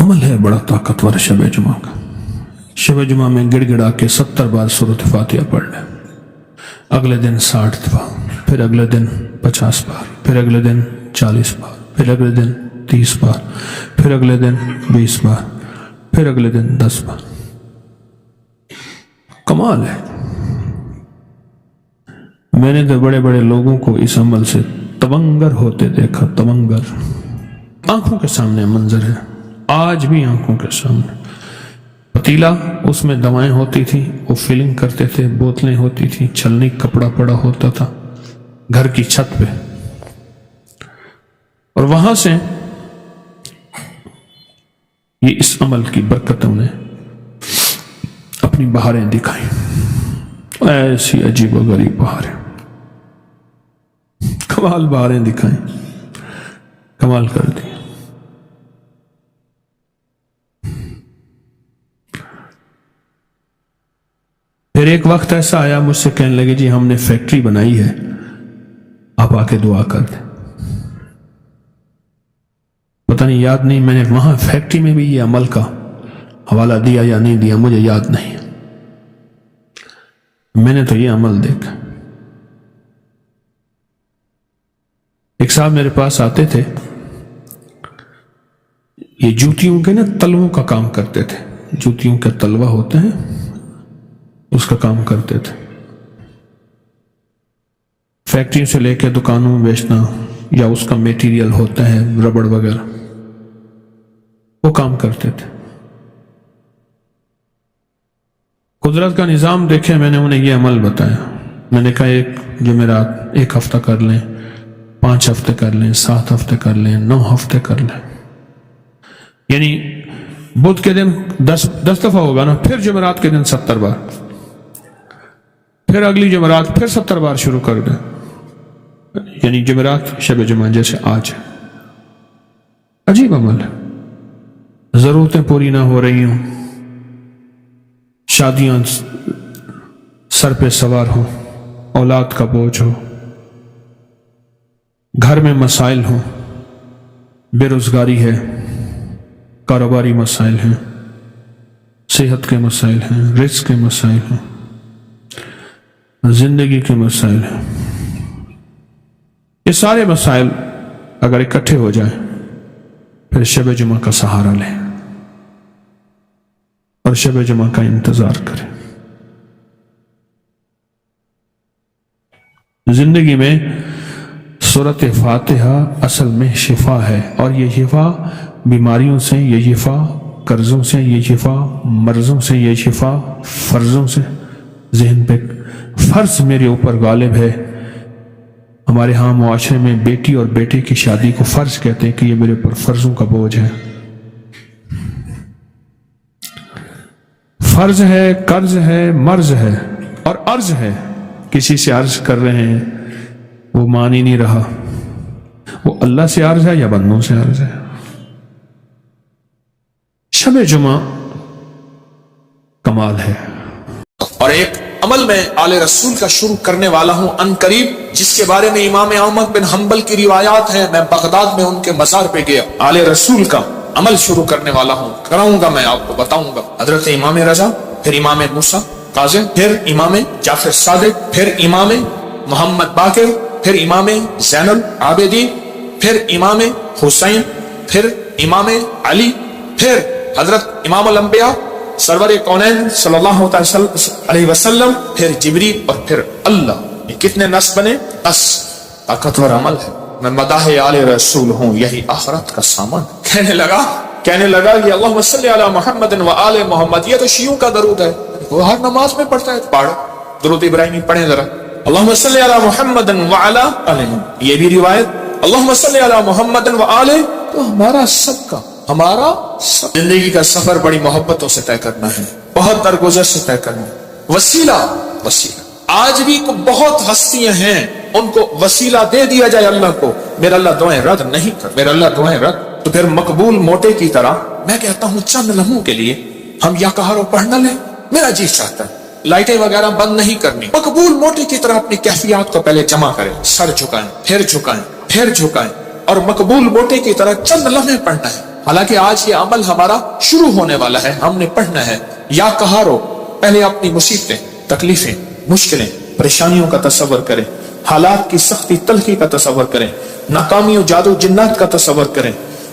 عمل ہے بڑا طاقتور شب جمعہ کا۔ شب جمعہ میں گڑ گڑا کے 70 بار سورۃ فاتحہ پڑھ لیں، اگلے دن 60 دفعہ، پھر اگلے دن 50 بار، پھر اگلے دن 40 بار، پھر اگلے دن 30 بار، پھر اگلے دن 20 بار، پھر اگلے دن 10 بار۔ کمال ہے۔ میں نے تو بڑے بڑے لوگوں کو اس عمل سے تونگر ہوتے دیکھا، تونگر۔ آنکھوں کے سامنے منظر ہے، آج بھی آنکھوں کے سامنے۔ پتیلا، اس میں دوائیں ہوتی تھی، وہ فلنگ کرتے تھے، بوتلیں ہوتی تھی، چھلنی کپڑا پڑا ہوتا تھا گھر کی چھت پہ، اور وہاں سے یہ اس عمل کی برکتوں نے اپنی بہاریں دکھائیں، ایسی عجیب و غریب بہاریں، کمال بہاریں دکھائیں، کمال کر دی۔ پھر ایک وقت ایسا آیا، مجھ سے کہنے لگے جی ہم نے فیکٹری بنائی ہے، آپ آ کے دعا کر دیں۔ پتہ نہیں، یاد نہیں میں نے وہاں فیکٹری میں بھی یہ عمل کا حوالہ دیا یا نہیں دیا، مجھے یاد نہیں، میں نے تو یہ عمل دیکھا۔ ایک صاحب میرے پاس آتے تھے، یہ جوتیوں کے نا تلووں کا کام کرتے تھے، جوتیوں کے تلوا ہوتے ہیں اس کا کام کرتے تھے، فیکٹری سے لے کے دکانوں میں بیچنا، یا اس کا میٹیریل ہوتا ہے ربڑ وغیرہ، وہ کام کرتے تھے۔ قدرت کا نظام دیکھے، میں نے انہیں یہ عمل بتایا، میں نے کہا ایک جمعرات 1 ہفتہ کر لیں، 5 ہفتے کر لیں، 7 ہفتے کر لیں، 9 ہفتے کر لیں، یعنی بدھ کے دن 10 دفعہ ہوگا نا، پھر جمعرات کے دن 70 بار، پھر اگلی جمعرات پھر 70 بار شروع کر دیں، یعنی جمعرات شب جمعہ جیسے آج ہے۔ عجیب عمل ہے۔ ضرورتیں پوری نہ ہو رہی ہوں، شادیاں سر پہ سوار ہوں، اولاد کا بوجھ ہو، گھر میں مسائل ہوں، بے روزگاری ہے، کاروباری مسائل ہیں، صحت کے مسائل ہیں، رزق کے مسائل ہیں، زندگی کے مسائل ہیں، یہ سارے مسائل اگر اکٹھے ہو جائیں پھر شب جمعہ کا سہارا لیں اور شب جمعہ کا انتظار کریں۔ زندگی میں سورۃ فاتحہ اصل میں شفا ہے، اور یہ شفا بیماریوں سے، یہ شفا قرضوں سے، یہ شفا مرضوں سے، یہ شفا فرضوں سے۔ ذہن پہ فرض میرے اوپر غالب ہے۔ ہمارے ہاں معاشرے میں بیٹی اور بیٹے کی شادی کو فرض کہتے ہیں کہ یہ میرے اوپر فرضوں کا بوجھ ہے، فرض ہے، قرض ہے، مرض ہے اور عرض ہے۔ کسی سے عرض کر رہے ہیں، وہ مان ہی نہیں رہا، وہ اللہ سے عرض ہے یا بندوں سے عرض ہے؟ شب جمعہ کمال ہے۔ اور ایک عمل میں آل رسول کا شروع کرنے والا ہوں ان قریب، جس کے بارے میں امام احمد بن حنبل کی روایات ہیں۔ میں بغداد میں ان کے مزار پہ گیا، آل رسول کا عمل شروع کرنے والا ہوں، کراؤں گا، میں آپ کو بتاؤں گا۔ حضرت امام رضا، پھر امام موسیٰ کاظم، پھر امام جعفر صادق، پھر امام محمد باقر، پھر امام زین العابدین، پھر امام حسین، پھر امام علی، پھر حضرت امام الانبیاء سرور کونین صلی اللہ علیہ وسلم، پھر جبریل، اور پھر اللہ۔ یہ کتنے نس بنے؟ 10۔ طاقتور عمل ہے۔ میں مداح آل رسول ہوں، یہی آخرت کا سامان۔ کہنے لگا کہ اللہم صلی علی محمد و آل محمد، یہ تو شیعوں کا درود ہے، وہ ہر نماز میں پڑھتا ہے، پڑھ درود ابراہیمی پڑھیں ذرا۔ اللہم صلی علی محمد و آل محمد، یہ بھی روایت اللہم صلی علی محمد و آل، تو ہمارا سب کا، ہمارا سب زندگی کا سفر بڑی محبتوں سے طے کرنا ہے، بہت درگزر سے طے کرنا ہے۔ وسیلہ آج بھی بہت ہستیاں ہیں، ان کو وسیلہ دے دیا جائے اللہ کو، میرا اللہ دعائیں رد نہیں کر، میرا اللہ دعائیں رد، تو پھر مقبول موٹے کی طرح میں کہتا ہوں چند لمحوں کے لیے ہم یا کہارو پڑھ نہ لیں، میرا جی چاہتا ہے لائٹیں وغیرہ بند نہیں کرنی، مقبول موٹے کی طرح اپنی کیفیات کو پہلے جمع کریں، سر جھکائیں، پھر جھکائیں، پھر جھکائیں، اور مقبول موٹے کی طرح چند لمحے پڑھنا ہے۔ حالانکہ آج یہ عمل ہمارا شروع ہونے والا ہے. ہم نے پڑھنا ہے یا قہارو. پہلے اپنی مصیبتیں، تکلیفیں، مشکلیں، پریشانیوں کا تصور کریں، حالات کی سختی تلخی کا تصور کریں، ناکامی و جادو جنات کا تصور کریں،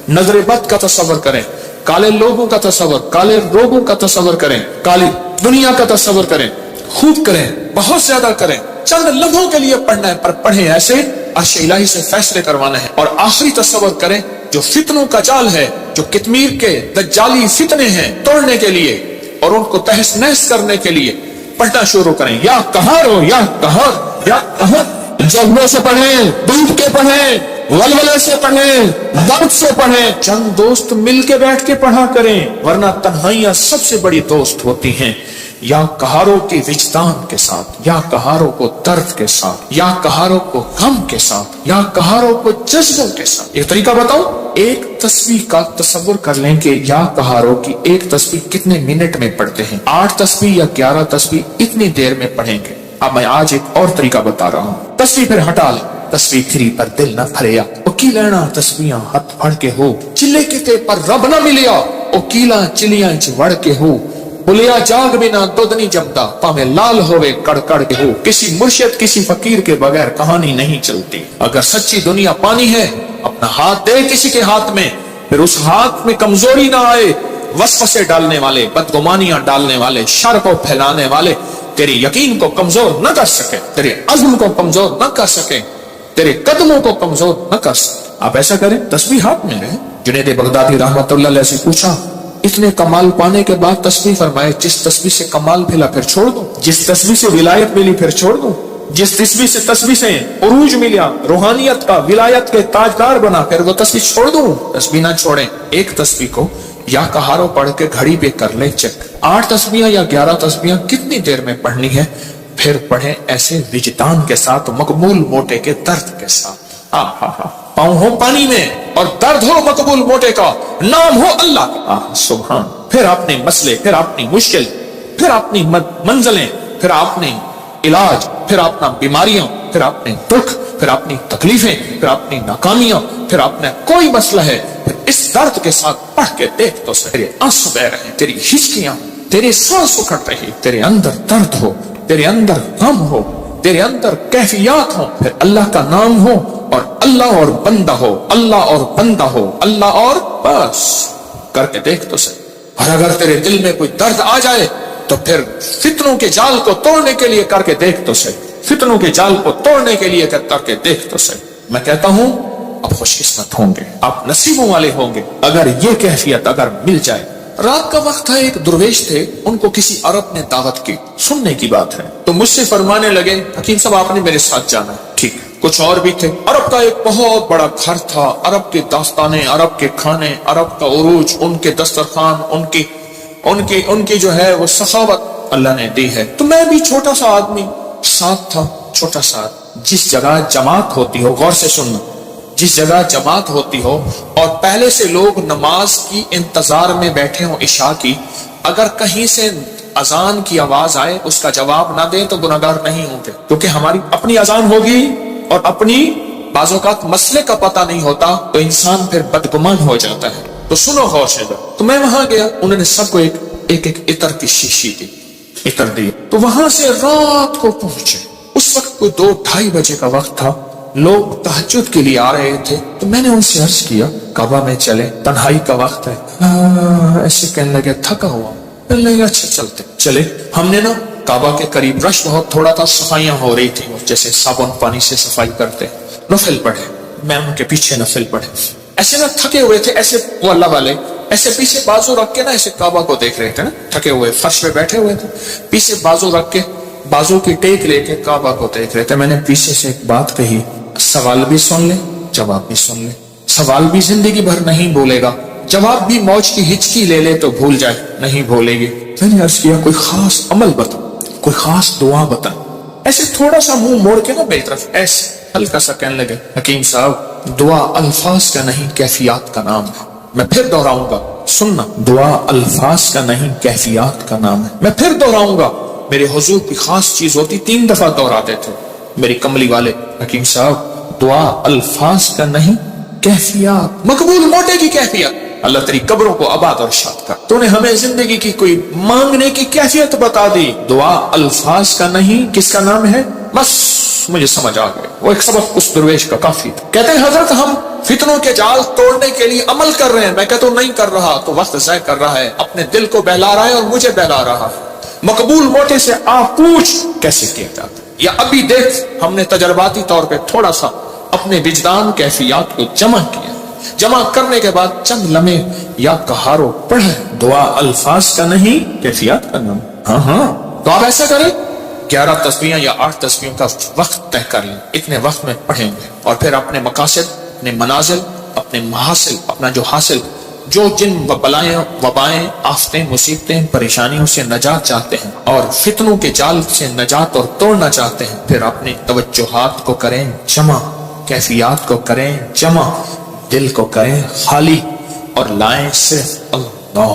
نظر بد کا تصور کریں، کالے لوگوں کا تصور، کالے روگوں کا تصور کریں، کالی دنیا کا تصور کریں. خوب کریں، بہت زیادہ کریں. چند لمحوں کے لیے پڑھنا ہے، پر پڑھیں ایسے عرش الہی سے فیصلے کروانا ہے. اور آخری تصور کریں جو فتنوں کا جال ہے، جو کتمیر کے دجالی فتنے ہیں، توڑنے کے لیے اور ان کو تہس نہس کرنے کے لیے پڑھنا شروع کریں. یا قہارو یا قہر یا قہر. جذبوں سے پڑھیں، ڈوب کے پڑھیں، ولولے سے پڑھیں، درد سے پڑھیں. چند دوست مل کے بیٹھ کے پڑھا کریں، ورنہ تنہائیاں سب سے بڑی دوست ہوتی ہیں. یا قہاروں کی وجدان کے ساتھ، یا قہاروں کو درد کے ساتھ، یا قہاروں کو غم کے ساتھ، یا قہاروں کو جذبوں کے ساتھ. ایک طریقہ بتاؤں، ایک تسبیح کا تصور کر لیں کہ یا قہاروں کی ایک تسبیح کتنے منٹ میں پڑھتے ہیں. 8 تسبیح یا 11 تسبیح اتنی دیر میں پڑھیں گے. اب میں آج ایک اور طریقہ بتا رہا ہوں. تسبیح پھر ہٹا لیں. تسبیح کھری پر دل نہ پھریا، او کی لینا تسبیحاں ہاتھ پھڑ کے ہو. چلے کتے پر رب نہ ملیا، او کیلا چلیاں چ وڑ کے ہو. بلیا جاگ بنا دودھ نہیں جمتا، پاویں لال ہوئے کڑ کڑ کے ہو. کسی مرشد کسی فقیر کے بغیر کہانی نہیں چلتی. اگر سچی دنیا پانی ہے، اپنا ہاتھ دے کسی کے ہاتھ میں، پھر اس ہاتھ میں کمزوری نہ آئے. وسوسے ڈالنے والے، بدگمانیاں ڈالنے والے، شر کو پھیلانے والے تیری یقین کو کمزور نہ کر سکے، تیرے عزم کو کمزور نہ کر سکے، تیرے قدموں کو کمزور نہ کر سکے. آپ ایسا کریں، تسبیح ہاتھ میں رہے. جنید بغدادی رحمت اللہ علیہ سے پوچھا، اتنے کمال پانے کے بعد تسبیح فرمائے، جس تسبیح سے کمال ملا پھر چھوڑ دوں، جس تسبیح سے ولایت ملی پھر چھوڑ دوں، جس تسبیح سے عروج ملا، روحانیت کا، ولایت کے تاجدار بنا، پھر وہ تسبیح چھوڑ دوں. تسبیح نہ چھوڑیں. ایک تسبیح کو یا قہارو پڑھ کے گھڑی پہ کر لیں چیک. 8 تسبیحاں یا 11 تسبیحاں کتنی دیر میں پڑھنی ہے. پھر پڑھیں ایسے وجدان کے ساتھ، مقبول موٹے کے درد کے ساتھ. پاؤں ہو پانی میں اور درد ہو مقبول موٹے کا، نام ہو اللہ. سبحان. پھر اپنے مسئلے، پھر اپنی مشکل، پھر اپنی منزلیں، پھر اپنے علاج، پھر اپنا بیماریاں، پھر اپنے دکھ، پھر اپنی تکلیفیں، پھر اپنی ناکامیاں، پھر اپنا کوئی مسئلہ ہے، پھر اس درد کے ساتھ پڑھ کے دیکھ تو تیرے آنسو بہ رہے، تیری ہچکیاں، تیرے سانس اکھڑ رہی، تیرے اندر درد ہو، تیرے اندر غم ہو، تیرے اندر کیفیات ہو، پھر اللہ کا نام ہو اور اللہ اور بندہ ہو، اللہ اور بندہ ہو، اللہ اور بس کر کے دیکھ تو صحیح. اور اگر تیرے دل میں کوئی درد آ جائے تو پھر فتنوں کے جال کو توڑنے کے لیے کر کے دیکھ تو صحیح. فتنوں کے جال کو توڑنے کے لیے کر کے دیکھ تو صحیح. میں کہتا ہوں آپ خوش قسمت ہوں گے، آپ نصیبوں والے ہوں گے اگر یہ کیفیت اگر مل جائے. رات کا وقت تھا، ایک درویش تھے، ان کو کسی عرب نے دعوت کی، سننے کی بات ہے، تو مجھ سے فرمانے لگے، حکیم صاحب آپ نے میرے ساتھ جانا ہے. ٹھیک. کچھ اور بھی تھے. عرب کا ایک بہت بڑا گھر تھا، عرب کے داستانیں، عرب کے کھانے، عرب کا عروج، ان کے دسترخوان، ان کی جو ہے وہ سخاوت اللہ نے دی ہے. تو میں بھی چھوٹا سا آدمی ساتھ تھا، چھوٹا سا. جس جگہ جماعت ہوتی ہو، غور سے سننا، جس جگہ جماعت ہوتی ہو اور پہلے سے لوگ نماز کی انتظار میں بیٹھے ہوں عشاء کی، اگر کہیں سے اذان کی آواز آئے اس کا جواب نہ دیں تو گناہگار نہیں ہوں گے، کیونکہ ہماری اپنی اذان ہوگی اور اپنی بعض اوقات مسئلے کا پتہ نہیں ہوتا تو انسان پھر بدگمان ہو جاتا ہے. تو سنو غور سے. تو میں وہاں گیا، انہوں نے سب کو ایک عطر کی شیشی دی، عطر دی. تو وہاں سے رات کو پہنچے. اس وقت کوئی 2-2:30 بجے کا وقت تھا، لوگ تہجد کے لیے آ رہے تھے. تو میں نے ان سے عرض کیا کعبہ میں چلے، تنہائی کا وقت ہے. ایسے کہنے لگے تھکا ہوا. کہنے لگے اچھا چلتے. چلے. ہم نے نا کعبہ کے قریب رش بہت تھوڑا تھا، صفائیاں ہو رہی تھی، جیسے صابن پانی سے صفائی کرتے. نفل پڑھے، میں ان کے پیچھے نفل پڑھے. ایسے نا تھکے ہوئے تھے، ایسے وہ اللہ والے ایسے پیچھے بازو رکھ کے نا ایسے کعبہ کو دیکھ رہے تھے نا، تھکے ہوئے فرش پہ بیٹھے ہوئے تھے، پیچھے بازو رکھ کے بازو کی ٹیک لے کے کعبہ کو دیکھ رہے تھے. میں نے پیچھے سے ایک بات کہی، سوال بھی سن لے، جواب بھی سن لے. سوال بھی زندگی بھر نہیں بولے گا، جواب بھی موج کی ہچکی لے لے تو بھول جائے، نہیں بھولے گی. میں نے عرض کیا کوئی خاص عمل بتا، کوئی خاص دعا بتا. ایسے تھوڑا سا منہ موڑ کے نا میری طرف ایسے ہلکا سا کہنے لگے، حکیم صاحب دعا الفاظ کا نہیں کیفیات کا نام ہے. میں پھر دہراؤں گا، سننا، دعا الفاظ کا نہیں کیفیات کا نام ہے. میں پھر دہراؤں گا. میرے حضور کی خاص چیز ہوتی، 3 دفعہ دہراتے تھے میری کملی والے، حکیم صاحب دعا الفاظ کا نہیں کیفیات، مقبول موٹے کی کیفیت. اللہ تیری قبروں کو آباد اور شاد کر. تو نے ہمیں زندگی کی کوئی مانگنے کی کیفیت بتا دی. دعا الفاظ کا نہیں، کس کا نام ہے؟ بس مجھے سمجھ آ گئے. وہ ایک سبق اس درویش کا کافی تھا. کہتے ہیں حضرت ہم فتنوں کے جال توڑنے کے لیے عمل کر رہے ہیں. میں کہتا ہوں نہیں کر رہا تو وقت ضائع کر رہا ہے، اپنے دل کو بہلا رہا ہے اور مجھے بہلا رہا ہے. مقبول موٹے سے آپ پوچھ کیسے کیا جاتا ہے، یا ابھی دیکھ ہم نے تجرباتی طور پہ تھوڑا سا اپنے وجدان کیفیات کو جمع کیا. جمع کرنے کے بعد چند لمحے یا کہارو پڑھے. دعا الفاظ کا نہیں، کیفیات کا نام. ہاں تو آپ ایسا کریں 11 تسبیحاں یا 8 تسبیحوں کا وقت طے کر لیں. اتنے وقت میں پڑھیں گے اور پھر اپنے مقاصد، اپنے منازل، اپنے محاصل، اپنا جو حاصل، جو جن بلائیں، وبائیں، آفتیں، مصیبتیں، پریشانیوں سے نجات چاہتے ہیں اور فتنوں کے جال سے نجات اور توڑنا چاہتے ہیں، پھر اپنے توجہات کو کریں جمع، کیفیات کو کریں جمع، دل کو کریں خالی اور لائیں صرف اللہ.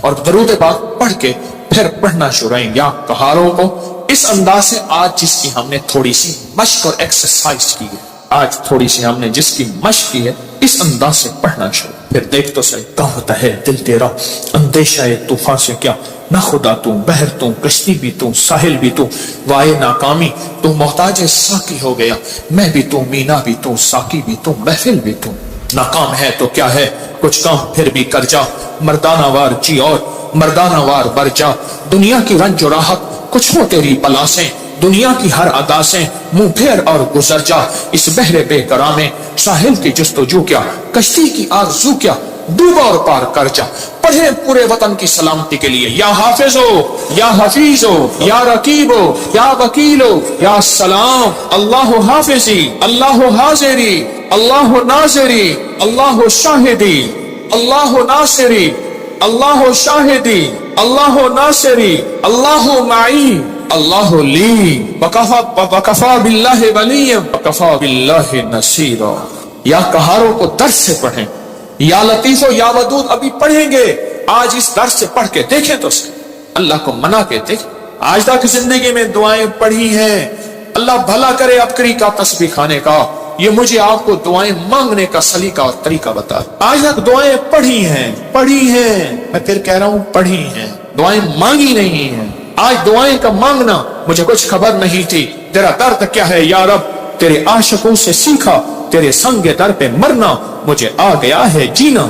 اور درود پاک پڑھ کے پھر پڑھنا شروع کریں یا کہاروں کو اس انداز سے. آج جس کی ہم نے تھوڑی سی مشق اور ایکسرسائز کی ہے، آج تھوڑی سی ہم نے جس کی مشق کی ہے، اس انداز سے پڑھنا شروع. پھر دیکھ تو صحیح کہتا ہے دل تیرا اندیشہ طوفان سے کیا، نہ خدا تو بحر تو کشتی بھی تو ساحل بھی تو، وائے ناکامی تو محتاج ساقی ہو گیا، میں بھی تو مینا بھی تو ساقی بھی تو محفل بھی تو. ناکام ہے تو کیا ہے، کچھ کام پھر بھی کر جا، مردانہ وار جی اور مردانہ وار بر جا. دنیا کی رنج و راحت کچھ ہو تیری پلاسیں، دنیا کی ہر ادا سے منہ پھیر اور گزر جا. اس بحر بے قرار میں ساحل کی جستجو کیا، کشتی کی آرزو کیا، ڈوبا اور پار کر جا. پڑھے پورے وطن کی سلامتی کے لیے یا حافظ ہو یا حفیظ ہو یا رقیب ہو یا وکیل ہو یا سلام. اللہ حافظی، اللہ حاضری، اللہ ناصری، اللہ شاہدی، اللہ ناصری، اللہ شاہدی، اللہ ناصری، اللہ معین، اللہ لی، وکفا باللہ ولی، وکفا باللہ نصیرا. یا کہاروں کو درس سے پڑھیں، یا لطیف و یا ودود ابھی پڑھیں گے. آج اس درس سے پڑھ کے دیکھیں تو صحیح، اللہ کو منا کے دیکھیں. آج تک زندگی میں دعائیں پڑھی ہیں، اللہ بھلا کرے ابکری کا تسبیح کھانے کا. یہ مجھے آپ کو دعائیں مانگنے کا سلیقہ اور طریقہ بتا. آج تک دعائیں پڑھی ہیں، میں پھر کہہ رہا ہوں پڑھی ہیں، دعائیں مانگی نہیں ہیں. آج دعائیں کا مانگنا مجھے کچھ خبر نہیں تھی، تیرا درد کیا ہے یا رب، تیرے عاشقوں سے سیکھا، تیرے سنگ در پہ مرنا، مجھے آ گیا ہے جینا،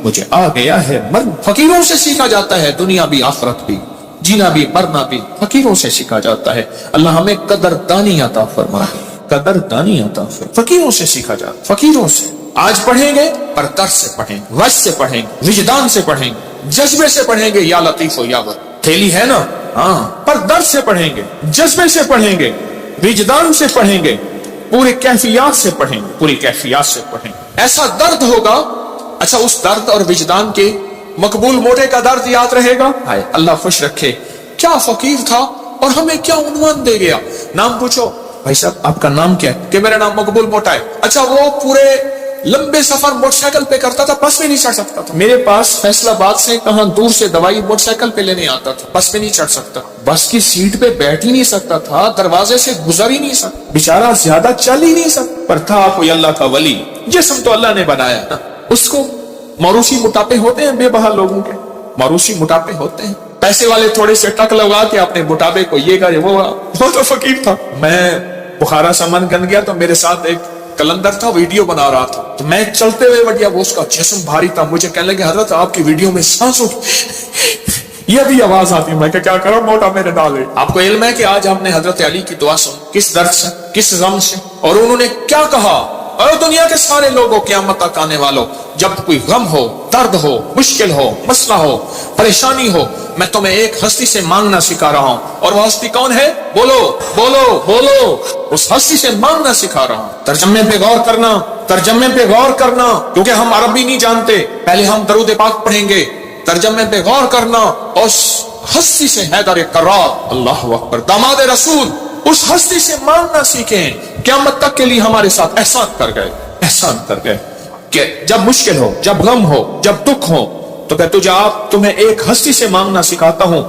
مجھے آ گیا ہے مرنا. فقیروں سے سیکھا جاتا ہے دنیا بھی آخرت بھی، جینا بھی مرنا بھی فقیروں سے سیکھا جاتا ہے. اللہ ہمیں قدردانی عطا فرمائے، قدردانی عطا فرمائے. فقیروں سے سیکھا جاتا، فقیروں سے. آج پڑھیں گے پر درس سے پڑھیں گے، وجد سے پڑھیں گے، وجدان سے پڑھیں گے، جذبے سے پڑھیں گے. یا لطیف و یا ود تھیلی ہے نا، ہاں، پر درس سے پڑھیں گے، جذبے سے پڑھیں گے، وجدان سے پڑھیں گے، پورے کیفیات سے پڑھیں گے، پوری کیفیات سے پڑھیں گے. ایسا درد ہوگا. اچھا اس درد اور وجدان کے مقبول موٹے کا درد یاد رہے گا. ہائے اللہ خوش رکھے، کیا فقیر تھا اور ہمیں کیا عنوان دے گیا. نام پوچھو، بھائی صاحب آپ کا نام کیا ہے؟ کہ میرا نام مقبول موٹا ہے. اچھا وہ پورے لمبے سفر موٹر سائیکل پہ کرتا تھا، بس میں نہیں چڑھ سکتا تھا. میرے پاس فیصل آباد سے کہاں دور سے دوائی موٹر سائیکل پہ لینے آتا تھا، بس میں نہیں چڑھ سکتا، بس کی سیٹ پہ بیٹھ ہی نہیں سکتا تھا، دروازے سے گزر ہی نہیں سکتا، بیچارہ زیادہ چل ہی نہیں سکتا. پر تھا کوئی اللہ کا ولی. جسم تو اللہ نے بنایا نا. اس کو موروثی موٹاپے ہوتے ہیں، بے بہا لوگوں کے موروثی موٹاپے ہوتے ہیں. پیسے والے تھوڑے سے ٹک لگا کے اپنے موٹاپے کو یہ کرے، وہ تو فقیر تھا. میں بخارا سے من گن گیا تو میرے ساتھ ایک کلندر تھا، ویڈیو بنا رہا تھا. تو میں چلتے ہوئے بڑھیا، وہ اس کا جسم بھاری تھا. مجھے کہنے لگے حضرت آپ کی ویڈیو میں سانسوں یہ بھی آواز آتی. میں کیا کروں، موٹا میرے ڈالے. آپ کو علم ہے کہ آج ہم نے حضرت علی کی دعا سن، کس درد سے، کس غم سے، اور انہوں نے کیا کہا. اور دنیا کے سارے لوگوں قیامت تک آنے والوں، جب کوئی غم ہو، درد ہو، مشکل ہو، مسئلہ ہو، پریشانی ہو، میں تمہیں ایک ہستی سے مانگنا سکھا رہا ہوں. اور وہ ہستی کون ہے؟ بولو بولو بولو. اس ہستی سے مانگنا سکھا رہا ہوں. ترجمے پہ غور کرنا، ترجمے پہ غور کرنا، کیونکہ ہم عربی نہیں جانتے. پہلے ہم درود پاک پڑھیں گے، ترجمے پہ غور کرنا. اس ہستی سے حیدر کرار، اللہ اکبر، داماد رسول، اس ہستی سے مانگنا سیکھیں. قیامت تک کے لیے ہمارے ساتھ احسان کر گئے، احسان کر گئے کہ جب مشکل ہو، جب غم ہو، جب دکھ ہو، تو کہ تمہیں ایک ہستی سے مانگنا سکھاتا ہوں.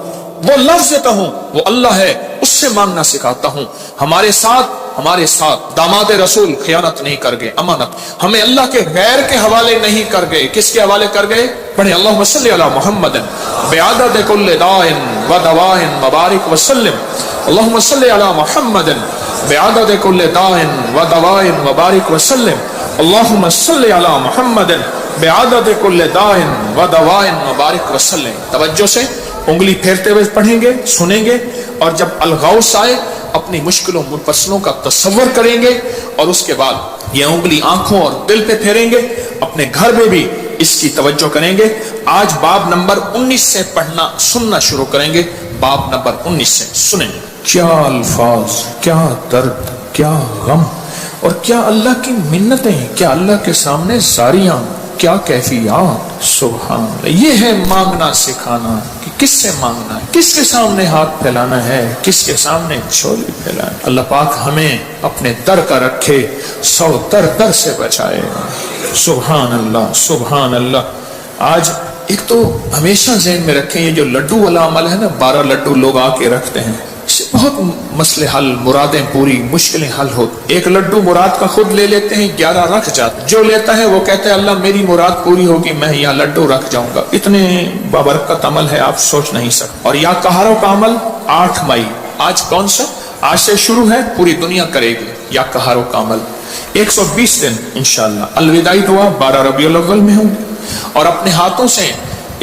وہ لفظ کہوں، وہ اللہ ہے، اس سے مانگنا سکھاتا ہوں. ہمارے ساتھ ہمارے ساتھ داماد رسول خیانت نہیں کر گئے، امانت ہمیں اللہ کے غیر کے حوالے نہیں کر گئے، کس کے حوالے کر گئے؟ پڑھیں اللہم صلی علی محمد بعدد کل داء و دواء مبارک وسلم، اللہم صلی علی محمد بعدد کل داء و دواء مبارک وسلم، اللہم صلی علی محمد بعدد کل داء و دواء مبارک وسلم۔ توجہ سے انگلی پھیرتے ہوئے پڑھیں گے، سنیں گے، اور جب الغوث آئے اپنی مشکلوں مسئلوں کا تصور کریں گے، اور اس کے بعد یہ انگلی آنکھوں اور دل پہ پھیریں گے، اپنے گھر میں بھی اس کی توجہ کریں گے۔ آج باب نمبر 19 سے پڑھنا سننا شروع کریں گے، باب نمبر 19 سے سنیں گے۔ کیا الفاظ، کیا درد، کیا غم، اور کیا اللہ کی منتیں، کیا اللہ کے سامنے زاریاں، کیا کیفیات، سبحان اللہ۔ یہ ہے مانگنا سکھانا کہ کس سے مانگنا ہے، کس کے سامنے ہاتھ پھیلانا ہے، کس کے سامنے جھولی پھیلانا ہے۔ اللہ پاک ہمیں اپنے در کا رکھے، 100 در سے بچائے، سبحان اللہ سبحان اللہ۔ آج ایک تو ہمیشہ ذہن میں رکھیں، یہ جو لڈو والا عمل ہے نا، 12 لڈو لوگ آ کے رکھتے ہیں، اس سے بہت مسئلے حل، مرادیں پوری، مشکلیں حل ہوتی۔ ایک لڈو مراد کا خود لے لیتے ہیں، 11 رکھ جاتے، جو لیتا ہے وہ کہتا ہے اللہ میری مراد پوری ہوگی، میں یہاں لڈو رکھ جاؤں گا۔ اتنے بابرکت عمل ہے آپ سوچ نہیں سکتے۔ اور یا کہاروں کا عمل 8 مئی، آج کون سا؟ آج سے شروع ہے، پوری دنیا کرے گی یا کہاروں کا عمل، 120 دن انشاءاللہ۔ الوداعی دعا 12 ربیع الاول میں ہوگی، اور اپنے ہاتھوں سے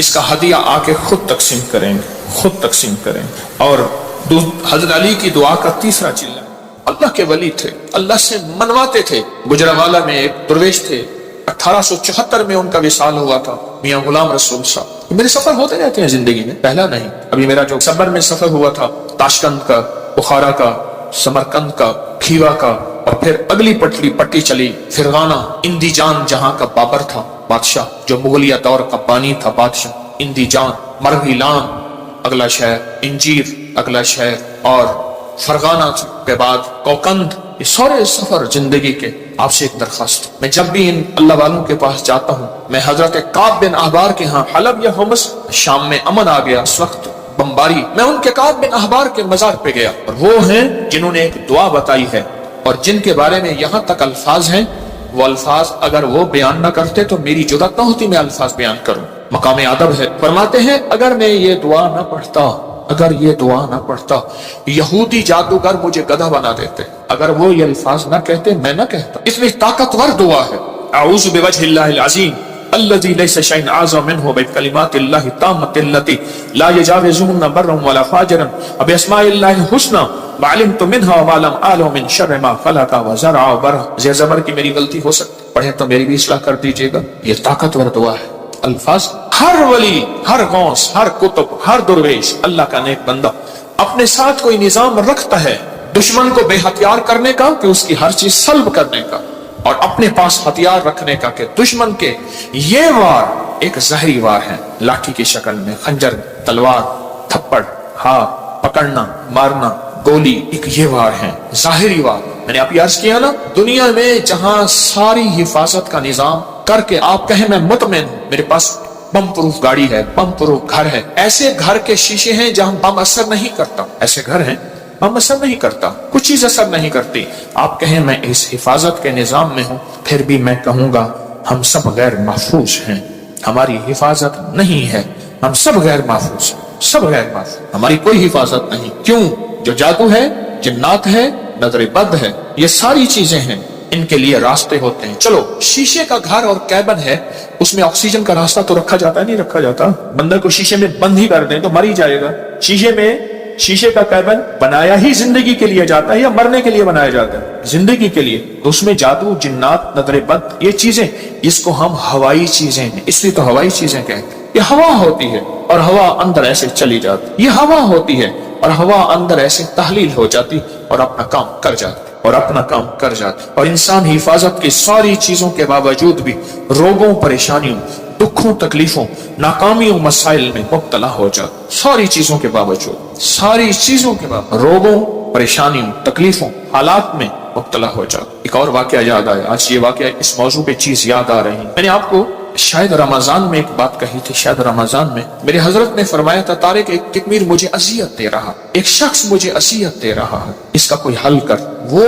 اس کا ہدیہ آ کے خود تقسیم کریں گے، خود تقسیم کریں گے۔ اور حضرت علی کی دعا کا تیسرا چلہ، اللہ کے ولی تھے، اللہ سے منواتے تھے۔ گجرانوالہ میں ایک درویش تھے، 1874 میں ان کا وصال ہوا تھا، میاں غلام رسول صاحب۔ میرے سفر ہوتے رہتے ہیں زندگی میں، پہلا نہیں۔ ابھی میرا جو صبر میں سفر ہوا تھا، تاشقند کا، بخارا کا، سمرقند کا، کھیوا کا، اور پھر اگلی پٹی چلی فرغانہ، اندی جان جہاں کا بابر تھا بادشاہ، جو مغلیہ دور کا بانی تھا بادشاہ، اندی جان، مرغیلان اگلا شہر، انجیر اگلا شہر، اور فرغانہ کے بعد کوکند۔ یہ سارے سفر زندگی کے۔ آپ سے ایک درخواست، میں جب بھی ان اللہ والوں کے پاس جاتا ہوں، میں حضرت کعب بن احبار کے ہاں حلب یا حمص، شام میں امن آ گیا اس وقت بمباری، میں ان کے کعب بن احبار کے مزار پہ گیا، اور وہ ہیں جنہوں نے ایک دعا بتائی ہے، اور جن کے بارے میں یہاں تک الفاظ ہیں، وہ الفاظ اگر وہ بیان نہ کرتے تو میری جرات نہ ہوتی میں الفاظ بیان کروں۔ مقام ادب ہے۔ فرماتے ہیں اگر میں یہ دعا نہ پڑھتا، اگر یہ دعا نہ پڑھتا، یہودی جادوگر مجھے گدھا بنا دیتے۔ اگر وہ یہ الفاظ نہ کہتے، میں نہ کہتا۔ اتنی طاقتور دعا ہے۔ اعوذ بوجہ اللہ العظیم الذي ليس شيء اعظم منه بكلمات الله التامة التي لا يجاوزهن بر ولا فاجر باسماء الله الحسنى وعلمت منها وما لم اعلم من شر ما خلق وزرع وبرع۔ زیر زبر کی میری غلطی ہو سکتی، پڑھیں تو میری بھی اصلاح کر دیجیے گا۔ یہ طاقتور دعا ہے۔ الفاظ ہر ولی، ہر غوث، ہر کتب، ہر درویش، اللہ کا نیک بندہ اپنے ساتھ کوئی نظام رکھتا ہے دشمن کو بے ہتھیار کرنے کا، کہ اس کی ہر چیز سلب کرنے کا، اور اپنے پاس ہتھیار رکھنے کا، کہ دشمن کے یہ وار ایک ظاہری وار ہے، لاٹھی کی شکل میں، خنجر، تلوار، تھپڑ، ہاتھ پکڑنا، مارنا، گولی، ایک یہ وار ہے، ظاہری وار۔ میں نے آپ یہ عرض کیا نا، دنیا میں جہاں ساری حفاظت کا نظام کر کے آپ کہیں میں مطمئن ہوں، میرے پاس بم پروف گاڑی ہے، بم پروف گھر ہے، ایسے گھر کے شیشے ہیں جہاں بم اثر نہیں کرتا، ایسے گھر ہیں بم اثر نہیں کرتا، کچھ چیز اثر نہیں کرتی۔ آپ کہیں میں اس حفاظت کے نظام میں ہوں، پھر بھی میں کہوں گا ہم سب غیر محفوظ ہیں، ہماری حفاظت نہیں ہے، ہم سب غیر محفوظ ہیں، سب غیر محفوظ، ہماری کوئی حفاظت نہیں۔ کیوں؟ جو جادو ہے، جنات ہے، نظر بد ہے، یہ ساری چیزیں ہیں، ان کے لیے راستے ہوتے ہیں۔ چلو شیشے کا گھر اور کیبن ہے، اس میں آکسیجن کا راستہ تو رکھا جاتا ہے، نہیں رکھا جاتا؟ بندہ کو شیشے میں بند ہی کر دیں تو مر ہی جائے گا۔ شیشے کا کیبن بنایا ہی زندگی کے لیے جاتا ہے یا مرنے کے لیے بنایا جاتا ہے؟ زندگی کے لیے۔ تو اس میں جادو، جنات، نظر بد، یہ چیزیں، اس کو ہم ہوائی چیزیں ہیں، اس لیے تو ہوائی چیزیں کہتے ہیں۔ یہ ہوا ہوتی ہے اور ہوا اندر ایسے چلی جاتی، یہ ہوا ہوتی ہے اور ہوا اندر ایسے تحلیل ہو جاتی اور اپنا کام کر جاتی، اور اپنا کام کر جاتے، اور انسان حفاظت کی ساری چیزوں کے باوجود بھی روگوں، پریشانیوں، دکھوں، تکلیفوں، ناکامیوں، مسائل میں مبتلا ہو جاتا، ساری چیزوں کے باوجود، ساری چیزوں کے باوجود روگوں، پریشانیوں، تکلیفوں، حالات میں مبتلا ہو جاتا۔ ایک اور واقعہ یاد آیا، آج یہ واقعہ اس موضوع پہ چیز یاد آ رہی، میں نے آپ کو شاید رمضان میں ایک بات کہی تھی، شاید رمضان میں میرے حضرت نے فرمایا تھا طارق ایک کتمیر مجھے اذیت دے رہا، ایک شخص مجھے اذیت دے رہا ہے، اس کا کوئی حل کر۔ وہ